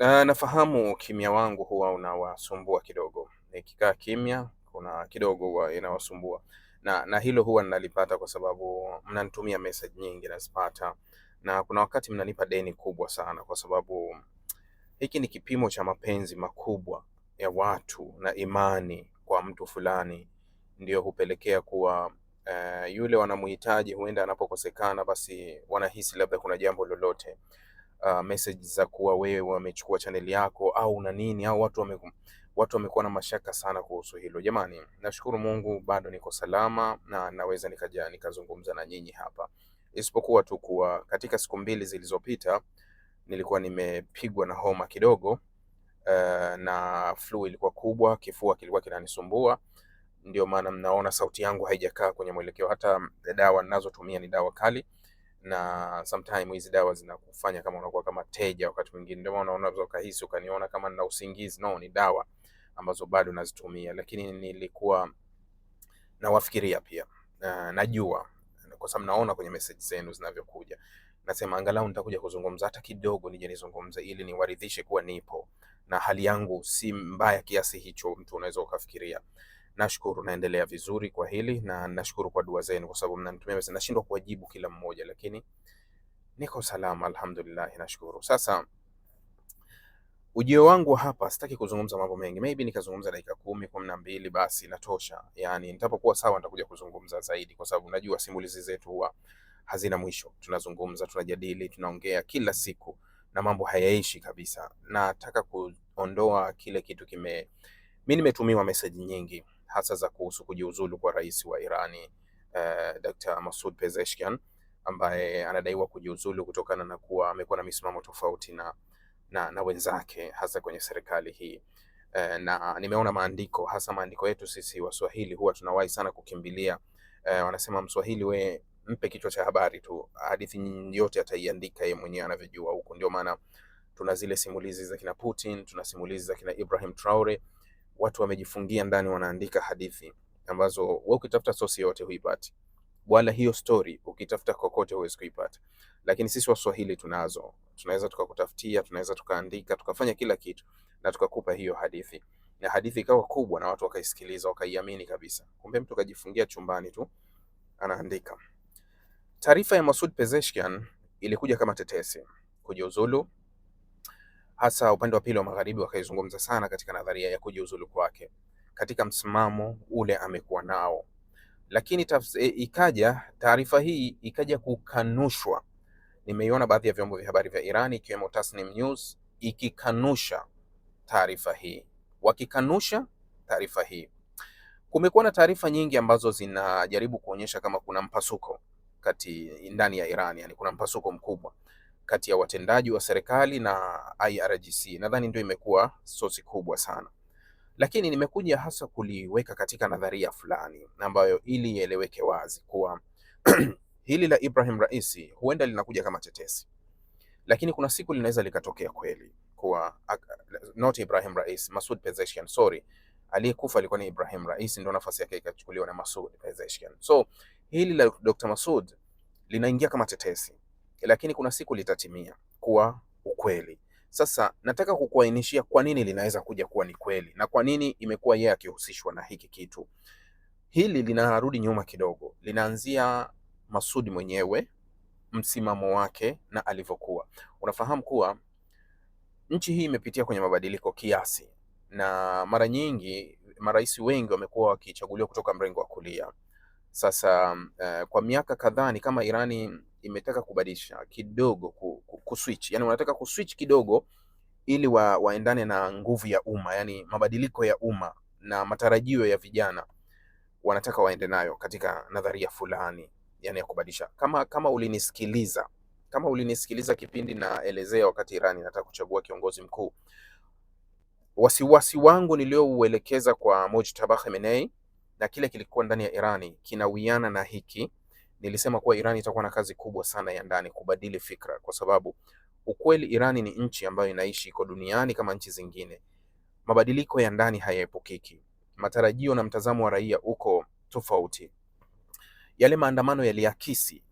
Nafahamu kimya wangu huwa unawasumbua kidogo. Nikikaa kimya kuna kidogo huwa inawasumbua. Na hilo huwa ninalipata kwa sababu mnanitumia message nyingi nazipata. Na kuna wakati mnanipa deni kubwa sana kwa sababu hiki ni kipimo cha mapenzi makubwa ya watu na imani kwa mtu fulani, ndio hupelekea kuwa yule wanamuhitaji huenda anapokosekana, basi wanahisi labda kuna jambo lolote, message za kuwa wewe wamechukua chaneli yako au na nini, au watu wamekuwa na mashaka sana kuhusu hilo. Jamani, nashukuru Mungu bado niko salama na naweza nikaja nikazungumza na nyinyi hapa, isipokuwa tu kuwa katika siku mbili zilizopita nilikuwa nimepigwa na homa kidogo, na flu ilikuwa kubwa, kifua kilikuwa kinanisumbua, ndio maana mnaona sauti yangu haijakaa kwenye mwelekeo. Hata dawa ninazotumia ni dawa kali, na sometime hizi dawa zinakufanya kama unakuwa kama teja wakati mwingine, ndio maana unaweza ukahisi ukaniona kama nina usingizi. No, ni dawa ambazo bado nazitumia, lakini nilikuwa nawafikiria pia. Najua kwa sababu naona kwenye message zenu zinavyokuja, nasema angalau nitakuja kuzungumza hata kidogo, nije nizungumze ili niwaridhishe kuwa nipo na hali yangu si mbaya kiasi hicho mtu unaweza ukafikiria. Nashukuru, naendelea vizuri kwa hili, na nashukuru kwa dua zenu kwa sababu mnanitumia message. Nashindwa kuwajibu kila mmoja, lakini niko salama alhamdulillah, nashukuru. Sasa ujio wangu hapa, sitaki kuzungumza mambo mengi, maybe nikazungumza dakika 10-12 basi natosha. Yani nitapokuwa sawa nitakuja kuzungumza zaidi, kwa sababu najua simulizi zetu huwa hazina mwisho. Tunazungumza, tunajadili, tunaongea kila siku na mambo hayaishi kabisa. Nataka kuondoa kile kitu mimi nimetumiwa message nyingi hasa za kuhusu kujiuzulu kwa rais wa Irani, Dr. Masoud Pezeshkian, ambaye anadaiwa kujiuzulu kutokana na kuwa amekuwa na misimamo tofauti na wenzake hasa kwenye serikali hii. Na nimeona maandiko, hasa maandiko yetu sisi Waswahili huwa tunawahi sana kukimbilia. Wanasema Mswahili we mpe kichwa cha habari tu, hadithi yote ataiandika yeye mwenyewe anavyojua huko. Ndio maana tuna zile simulizi za kina Putin, tuna simulizi za kina Ibrahim Traore. Watu wamejifungia ndani, wanaandika hadithi ambazo wewe ukitafuta source yote huipati, wala hiyo story ukitafuta kokote huwezi kuipata. Lakini sisi Waswahili tunazo, tunaweza tukakutafutia, tunaweza tukaandika, tukafanya kila kitu na tukakupa hiyo hadithi, na hadithi ikawa kubwa na watu wakaisikiliza wakaiamini kabisa. Kumbe mtu kajifungia chumbani tu anaandika. Taarifa ya Masoud Pezeshkian ilikuja kama tetesi kujiuzulu, hasa upande wa pili wa magharibi wakaizungumza sana katika nadharia ya kujiuzulu kwake katika msimamo ule amekuwa nao. Lakini ikaja taarifa hii ikaja kukanushwa. Nimeiona baadhi ya vyombo vya habari vya Iran ikiwemo Tasnim News ikikanusha taarifa hii. Wakikanusha taarifa hii, kumekuwa na taarifa nyingi ambazo zinajaribu kuonyesha kama kuna mpasuko ndani ya Iran, yani kuna mpasuko mkubwa kati ya watendaji wa serikali na IRGC. Nadhani ndio imekuwa sosi kubwa sana, lakini nimekuja hasa kuliweka katika nadharia fulani ambayo ili ieleweke wazi kuwa hili la Ibrahim Raisi huenda linakuja kama tetesi, lakini kuna siku linaweza likatokea kweli kuwa not Ibrahim Raisi, Masoud Pezeshkian, sorry, aliyekufa alikuwa ni Ibrahim Raisi, ndio nafasi yake ikachukuliwa na Masoud Pezeshkian. So hili la Dr. Masoud linaingia kama tetesi, lakini kuna siku litatimia kuwa ukweli. Sasa nataka kukuainishia kwa nini linaweza kuja kuwa ni kweli na kwa nini imekuwa yeye akihusishwa na hiki kitu. Hili linarudi nyuma kidogo, linaanzia Masoud mwenyewe, msimamo wake na alivyokuwa. Unafahamu kuwa nchi hii imepitia kwenye mabadiliko kiasi, na mara nyingi marais wengi wamekuwa wakichaguliwa kutoka mrengo wa kulia. Sasa kwa miaka kadhaa ni kama Irani imetaka kubadilisha kidogo, kuswitch, yani wanataka kuswitch kidogo ili waendane na nguvu ya umma, yani mabadiliko ya umma na matarajio ya vijana, wanataka waende nayo katika nadharia fulani, yani ya kubadilisha. Kama ulinisikiliza kipindi naelezea wakati Irani inataka kuchagua kiongozi mkuu, wasiwasi wangu niliouelekeza kwa Mojtaba Khamenei na kile kilikuwa ndani ya Irani kinawiana na hiki. Nilisema kuwa Irani itakuwa na kazi kubwa sana ya ndani kubadili fikra, kwa sababu ukweli Irani ni nchi ambayo inaishi iko duniani kama nchi zingine. Mabadiliko ya ndani hayaepukiki, matarajio na mtazamo wa raia uko tofauti. Yale maandamano yaliakisi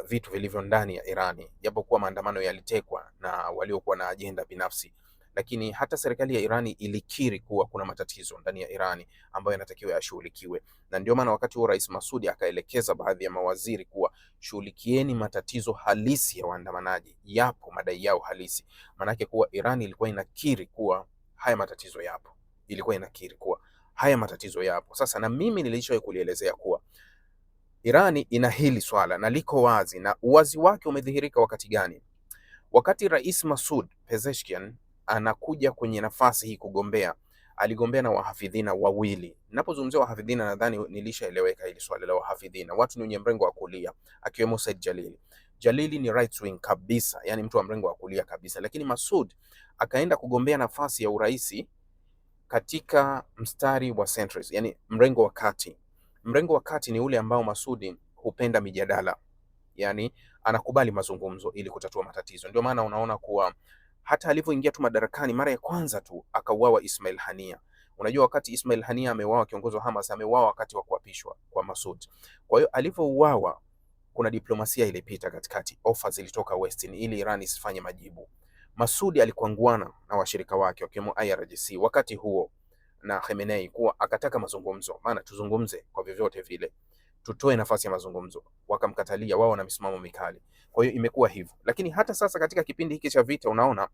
vitu vilivyo ndani ya Irani, japokuwa maandamano yalitekwa na waliokuwa na ajenda binafsi, lakini hata serikali ya Irani ilikiri kuwa kuna matatizo ndani ya Irani ambayo yanatakiwa yashughulikiwe, na ndio maana wakati huo Rais Masudi akaelekeza baadhi ya mawaziri kuwa shughulikieni matatizo halisi ya waandamanaji, yapo madai yao halisi. Maanake kuwa Irani ilikuwa inakiri kuwa haya matatizo yapo, ilikuwa inakiri kuwa haya matatizo yapo. Sasa na mimi nilishawahi kulielezea kuwa Irani ina hili swala na liko wazi, na uwazi wake umedhihirika wakati gani? Wakati Rais Masoud Pezeshkian anakuja kwenye nafasi hii kugombea, aligombea na wahafidhina wawili. Ninapozungumzia wahafidhina, nadhani nilishaeleweka hili swala la wahafidhina. Watu ni wenye mrengo wa kulia, akiwemo Said Jalili. Jalili ni right wing kabisa, yani mtu wa mrengo wa kulia kabisa, lakini Masoud akaenda kugombea nafasi ya uraisi katika mstari wa centrist, yani mrengo wa kati. Mrengo wa kati ni ule ambao Masoud hupenda mijadala, yani anakubali mazungumzo ili kutatua matatizo. Ndio maana unaona kuwa hata alivyoingia tu madarakani mara ya kwanza tu akauawa Ismail Hania. Unajua wakati Ismail Hania ameuawa, kiongozi wa Hamas ameuawa wakati wa kuapishwa kwa Masoud. Kwa hiyo alivyouawa kuna diplomasia ilipita katikati, offers zilitoka Western ili Iran isifanye majibu. Masoud alikuwa ngwana na washirika wake wakiwemo IRGC wakati huo na Khamenei kuwa akataka mazungumzo, maana tuzungumze kwa vyovyote vile, tutoe nafasi ya mazungumzo. Wakamkatalia, wao na misimamo mikali. Kwa hiyo imekuwa hivyo, lakini hata sasa katika kipindi hiki cha vita unaona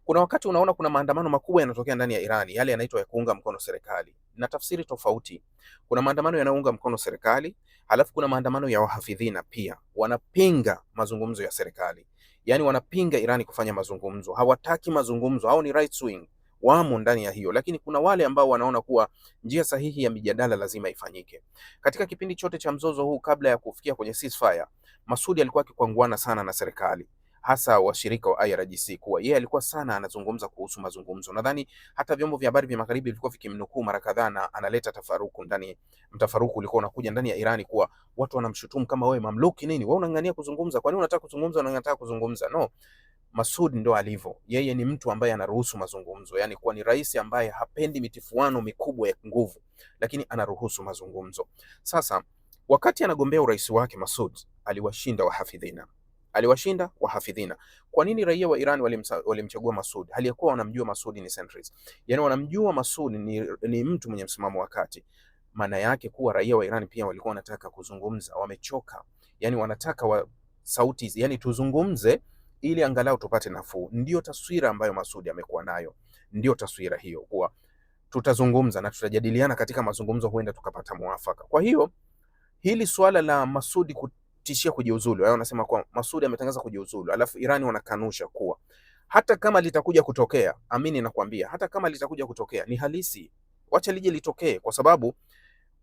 kuna wakati unaona kuna maandamano makubwa yanatokea ndani ya Irani, yale yanaitwa ya kuunga mkono serikali, na tafsiri tofauti. Kuna maandamano yanayounga mkono serikali, halafu kuna maandamano ya wahafidhina pia wanapinga mazungumzo ya serikali, yani wanapinga Irani kufanya mazungumzo, hawataki mazungumzo. Hao ni right wing, wamo ndani ya hiyo, lakini kuna wale ambao wanaona kuwa njia sahihi ya mijadala lazima ifanyike. Katika kipindi chote cha mzozo huu kabla ya kufikia kwenye ceasefire, Masoud alikuwa akikwangwana sana na serikali, hasa washirika wa IRGC, kuwa yeye alikuwa sana anazungumza kuhusu mazungumzo. Nadhani hata vyombo vya habari vya magharibi vilikuwa vikimnukuu mara kadhaa, na analeta tafaruku ndani. Mtafaruku ulikuwa unakuja ndani ya Irani kuwa watu wanamshutumu kama wewe mamluki nini, wewe unang'ang'ania kuzungumza, kwa nini unataka kuzungumza, unataka kuzungumza? No, Masoud ndo alivyo, yeye ni mtu ambaye anaruhusu mazungumzo, yani kuwa ni rais ambaye hapendi mitifuano mikubwa ya nguvu, lakini anaruhusu mazungumzo. Sasa wakati anagombea urais wake, Masoud aliwashinda wahafidhina. Kwa nini raia wa Iran walimchagua Masoud hali ya kuwa wanamjua Masoud ni centrist? Yani wanamjua Masoud ni mtu mwenye msimamo wa kati. Maana yake kuwa raia wa Iran pia walikuwa wanataka kuzungumza, wamechoka, yani wanataka sauti, yani tuzungumze ili angalau tupate nafuu. Ndio taswira ambayo Masoud amekuwa nayo, ndio taswira hiyo kuwa tutazungumza na tutajadiliana katika mazungumzo, huenda tukapata mwafaka. Kwa hiyo hili swala la Masoud kutishia kujiuzulu, wanasema kwa Masoud ametangaza kujiuzulu, alafu Irani wanakanusha kuwa hata kama litakuja kutokea, amini nakwambia, hata kama litakuja kutokea ni halisi, wacha lije litokee, kwa sababu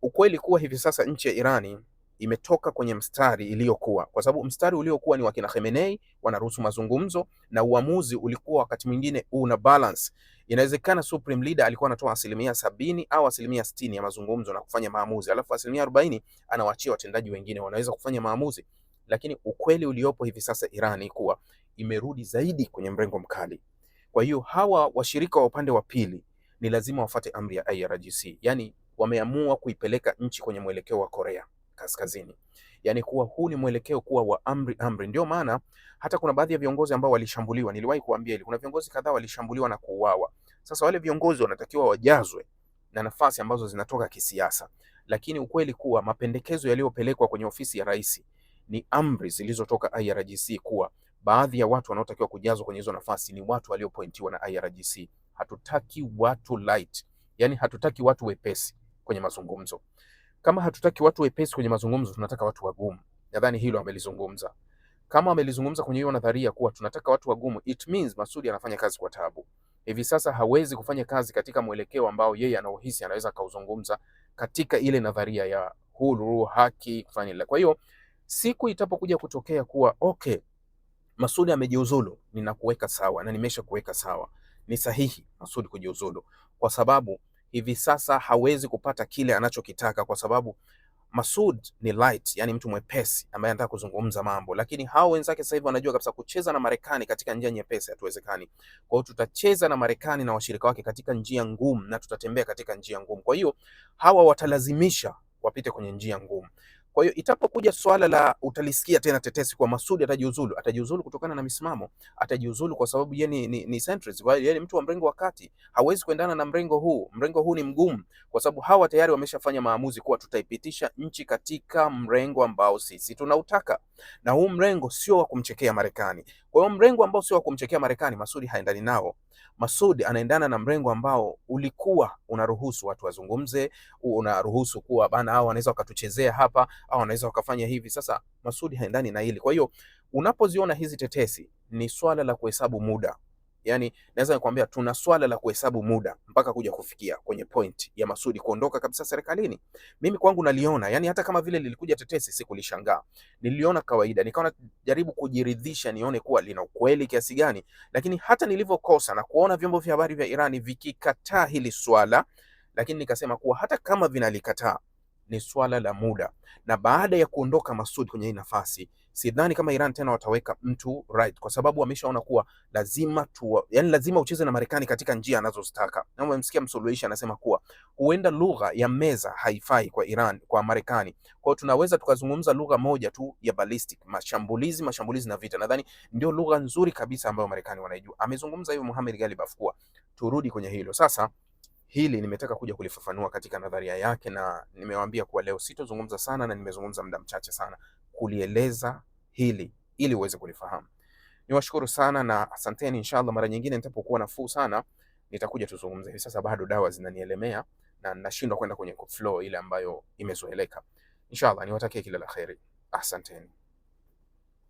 ukweli kuwa hivi sasa nchi ya Irani imetoka kwenye mstari iliyokuwa, kwa sababu mstari uliokuwa ni wakina Khamenei wanaruhusu mazungumzo, na uamuzi ulikuwa wakati mwingine una balance. Inawezekana supreme leader alikuwa anatoa 70% au 60% ya mazungumzo na kufanya maamuzi, alafu 40% anawaachia watendaji wengine wanaweza kufanya maamuzi. Lakini ukweli uliopo hivi sasa Irani kuwa imerudi zaidi kwenye mrengo mkali. Kwa hiyo hawa washirika wa upande wa pili ni lazima wafate amri ya IRGC, yani wameamua kuipeleka nchi kwenye mwelekeo wa Korea Kaskazini, yani kuwa huu ni mwelekeo kuwa wa amri. Ndio maana hata kuna baadhi ya viongozi ambao walishambuliwa, niliwahi kuambia ili kuna viongozi kadhaa walishambuliwa na kuuawa. Sasa wale viongozi wanatakiwa wajazwe na nafasi ambazo zinatoka kisiasa, lakini ukweli kuwa mapendekezo yaliyopelekwa kwenye ofisi ya rais ni amri zilizotoka IRGC kuwa baadhi ya watu wanaotakiwa kujazwa kwenye hizo nafasi ni watu waliopointiwa na IRGC. Hatutaki watu light, yani hatutaki watu wepesi kwenye mazungumzo. Kama hatutaki watu wepesi kwenye mazungumzo, tunataka watu wagumu. Nadhani hilo amelizungumza. Kama amelizungumza kwenye hiyo nadharia kuwa tunataka watu wagumu, it means Masoud anafanya kazi kwa taabu. Hivi sasa hawezi kufanya kazi katika mwelekeo ambao yeye anaohisi anaweza kauzungumza katika ile nadharia ya huru, haki, kufanya ile. Kwa hiyo siku itapokuja kutokea kuwa okay, Masoud amejiuzulu, ninakuweka sawa na nimesha kuweka sawa, ni sahihi Masoud kujiuzulu, kwa sababu hivi sasa hawezi kupata kile anachokitaka, kwa sababu Masoud ni light, yani mtu mwepesi ambaye anataka kuzungumza mambo, lakini hao wenzake sasa hivi wanajua kabisa kucheza na Marekani katika njia nyepesi hatuwezekani. Kwa hiyo tutacheza na Marekani na washirika wake katika njia ngumu, na tutatembea katika njia ngumu. Kwa hiyo hawa watalazimisha wapite kwenye njia ngumu. Kwa hiyo itapokuja swala la, utalisikia tena tetesi kwa Masudi atajiuzulu, atajiuzulu kutokana na misimamo, atajiuzulu kwa sababu yeye ni centrist, yeye ni mtu wa mrengo wa kati, hawezi kuendana na mrengo huu. Mrengo huu ni mgumu, kwa sababu hawa tayari wameshafanya maamuzi kuwa tutaipitisha nchi katika mrengo ambao sisi tunautaka, na huu mrengo sio wa kumchekea Marekani. Kwa hiyo mrengo ambao sio wa kumchekea Marekani, Masudi haendani nao. Masudi anaendana na mrengo ambao ulikuwa unaruhusu watu wazungumze, unaruhusu kuwa bana, hao wanaweza wakatuchezea hapa au wanaweza wakafanya hivi. Sasa Masudi haendani na hili. Kwa hiyo unapoziona hizi tetesi, ni swala la kuhesabu muda. Yani naweza nikwambia tuna swala la kuhesabu muda mpaka kuja kufikia kwenye point ya Masudi kuondoka kabisa serikalini. Mimi kwangu naliona, yani hata kama vile lilikuja tetesi sikulishangaa, niliona kawaida, nikawa najaribu kujiridhisha nione kuwa lina ukweli kiasi gani, lakini hata nilivyokosa na kuona vyombo vya habari vya Irani vikikataa hili swala, lakini nikasema kuwa hata kama vinalikataa ni swala la muda, na baada ya kuondoka Masudi kwenye hii nafasi, sidhani kama Iran tena wataweka mtu right, kwa sababu wameshaona kuwa lazima ucheze na Marekani katika njia anazozitaka. Na umemsikia msuluhishi anasema kuwa huenda lugha ya meza haifai kwa Iran, kwa Marekani. Kwa hiyo tunaweza tukazungumza lugha moja tu ya ballistic, mashambulizi na vita. Nadhani ndio lugha nzuri kabisa ambayo Marekani wanaijua. Amezungumza hivyo Mohamed Ghalibaf. Kuwa turudi kwenye hilo sasa. Hili nimetaka kuja kulifafanua katika nadharia yake, na nimewaambia kuwa leo sitozungumza sana, na nimezungumza muda mchache sana kulieleza hili ili uweze kulifahamu. Niwashukuru sana na asanteni. Inshallah mara nyingine nitapokuwa nafuu sana nitakuja tuzungumze. Hivi sasa bado dawa zinanielemea na nashindwa kwenda kwenye flow ile ambayo imezoeleka. Inshallah niwatakie kila la kheri. Asanteni.